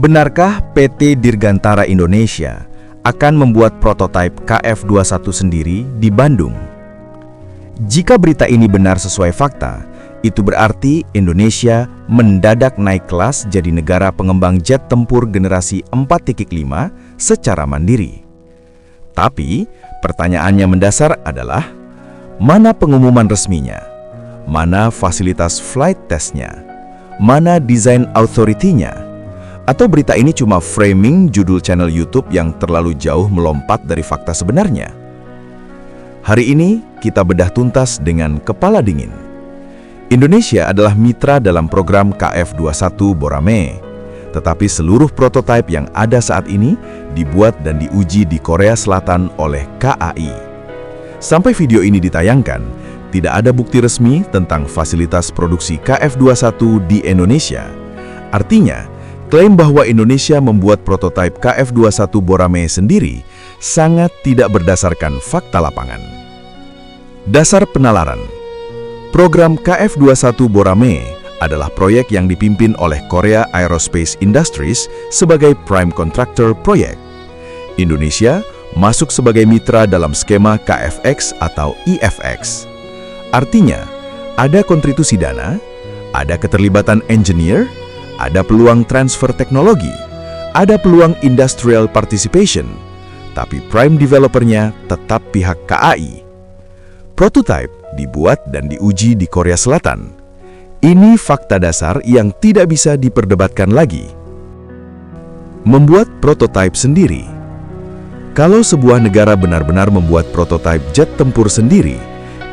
Benarkah PT Dirgantara Indonesia akan membuat prototipe KF21 sendiri di Bandung? Jika berita ini benar sesuai fakta, itu berarti Indonesia mendadak naik kelas jadi negara pengembang jet tempur generasi 4.5 secara mandiri. Tapi, pertanyaannya mendasar adalah, mana pengumuman resminya? Mana fasilitas flight testnya? Mana desain authority-nya? Atau berita ini cuma framing judul channel YouTube yang terlalu jauh melompat dari fakta sebenarnya? Hari ini, kita bedah tuntas dengan kepala dingin. Indonesia adalah mitra dalam program KF21 Borame, tetapi seluruh prototipe yang ada saat ini dibuat dan diuji di Korea Selatan oleh KAI. Sampai video ini ditayangkan, tidak ada bukti resmi tentang fasilitas produksi KF21 di Indonesia. Artinya, klaim bahwa Indonesia membuat prototipe KF21 Borame sendiri sangat tidak berdasarkan fakta lapangan. Dasar penalaran. Program KF21 Borame adalah proyek yang dipimpin oleh Korea Aerospace Industries sebagai prime contractor proyek. Indonesia masuk sebagai mitra dalam skema KFX atau IFX. Artinya, ada kontribusi dana, ada keterlibatan engineer, ada peluang transfer teknologi, ada peluang industrial participation, tapi prime developernya tetap pihak KAI. Prototype dibuat dan diuji di Korea Selatan. Ini fakta dasar yang tidak bisa diperdebatkan lagi. Membuat prototype sendiri. Kalau sebuah negara benar-benar membuat prototype jet tempur sendiri,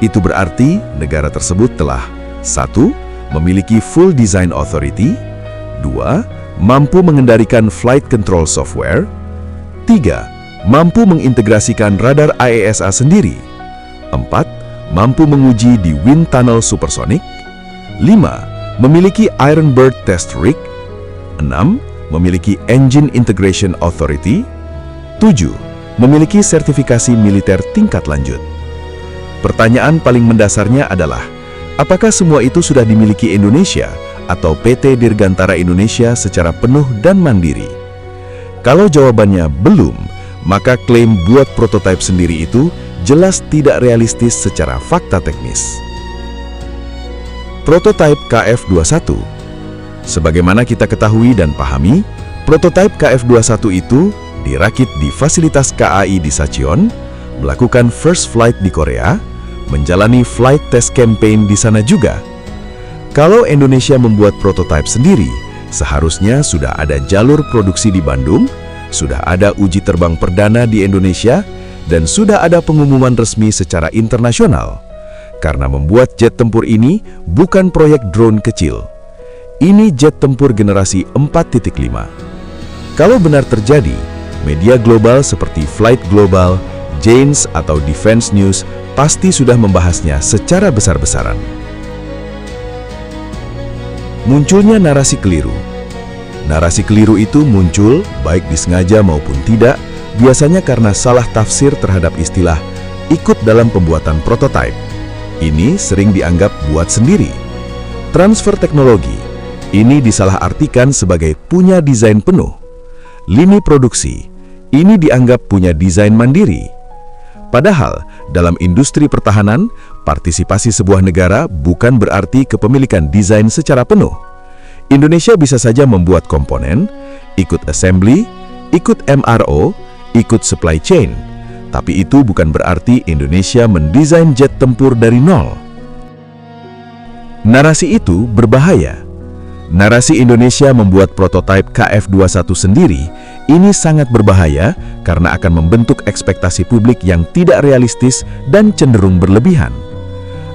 itu berarti negara tersebut telah 1. Memiliki full design authority, 2. Mampu mengendalikan flight control software, 3. Mampu mengintegrasikan radar AESA sendiri, 4. Mampu menguji di wind tunnel supersonic, 5. Memiliki Iron Bird test rig, 6. Memiliki engine integration authority, 7. Memiliki sertifikasi militer tingkat lanjut. Pertanyaan paling mendasarnya adalah, apakah semua itu sudah dimiliki Indonesia atau PT Dirgantara Indonesia secara penuh dan mandiri? Kalau jawabannya belum, maka klaim buat prototipe sendiri itu jelas tidak realistis secara fakta teknis. Prototipe KF21. Sebagaimana kita ketahui dan pahami, prototipe KF21 itu dirakit di fasilitas KAI di Sacheon, melakukan first flight di Korea, menjalani flight test campaign di sana juga. Kalau Indonesia membuat prototipe sendiri, seharusnya sudah ada jalur produksi di Bandung, sudah ada uji terbang perdana di Indonesia, dan sudah ada pengumuman resmi secara internasional. Karena membuat jet tempur ini bukan proyek drone kecil. Ini jet tempur generasi 4.5. Kalau benar terjadi, media global seperti Flight Global, Janes atau Defense News pasti sudah membahasnya secara besar-besaran. Munculnya narasi keliru. Narasi keliru itu muncul, baik disengaja maupun tidak, biasanya karena salah tafsir terhadap istilah ikut dalam pembuatan prototipe. Ini sering dianggap buat sendiri. Transfer teknologi, ini disalahartikan sebagai punya desain penuh. Lini produksi, ini dianggap punya desain mandiri. Padahal, dalam industri pertahanan, partisipasi sebuah negara bukan berarti kepemilikan desain secara penuh. Indonesia bisa saja membuat komponen, ikut assembly, ikut MRO, ikut supply chain. Tapi itu bukan berarti Indonesia mendesain jet tempur dari nol. Narasi itu berbahaya. Narasi Indonesia membuat prototipe KF21 sendiri ini sangat berbahaya karena akan membentuk ekspektasi publik yang tidak realistis dan cenderung berlebihan.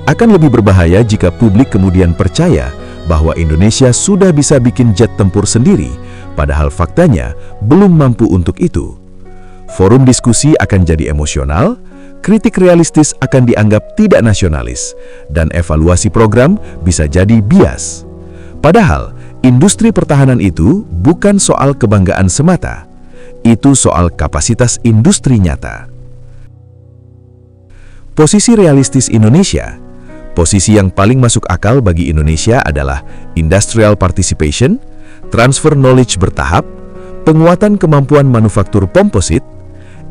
Akan lebih berbahaya jika publik kemudian percaya bahwa Indonesia sudah bisa bikin jet tempur sendiri, padahal faktanya belum mampu untuk itu. Forum diskusi akan jadi emosional, kritik realistis akan dianggap tidak nasionalis, dan evaluasi program bisa jadi bias. Padahal, industri pertahanan itu bukan soal kebanggaan semata. Itu soal kapasitas industri nyata. Posisi realistis Indonesia. Posisi yang paling masuk akal bagi Indonesia adalah industrial participation, transfer knowledge bertahap, penguatan kemampuan manufaktur komposit,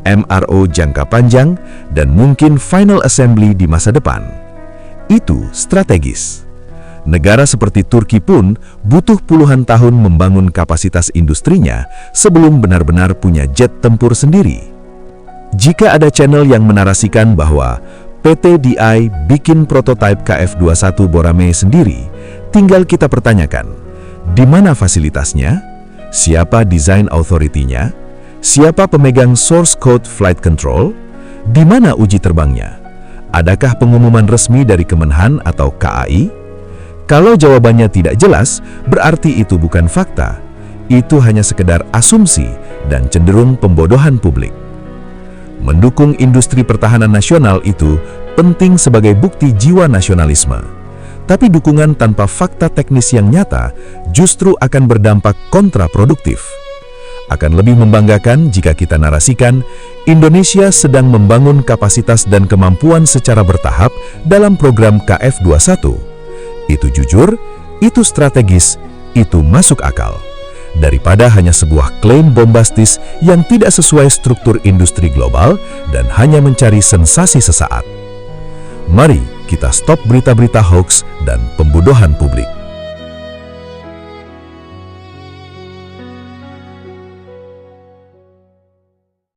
MRO jangka panjang, dan mungkin final assembly di masa depan. Itu strategis. Negara seperti Turki pun butuh puluhan tahun membangun kapasitas industrinya sebelum benar-benar punya jet tempur sendiri. Jika ada channel yang menarasikan bahwa PT DI bikin prototipe KF-21 Borame sendiri, tinggal kita pertanyakan, di mana fasilitasnya? Siapa design authority-nya? Siapa pemegang source code flight control? Di mana uji terbangnya? Adakah pengumuman resmi dari Kemenhan atau KAI? Kalau jawabannya tidak jelas, berarti itu bukan fakta. Itu hanya sekedar asumsi dan cenderung pembodohan publik. Mendukung industri pertahanan nasional itu penting sebagai bukti jiwa nasionalisme. Tapi dukungan tanpa fakta teknis yang nyata justru akan berdampak kontraproduktif. Akan lebih membanggakan jika kita narasikan Indonesia sedang membangun kapasitas dan kemampuan secara bertahap dalam program KF-21. Itu jujur, itu strategis, itu masuk akal. Daripada hanya sebuah klaim bombastis yang tidak sesuai struktur industri global dan hanya mencari sensasi sesaat. Mari kita stop berita-berita hoax dan pembodohan publik.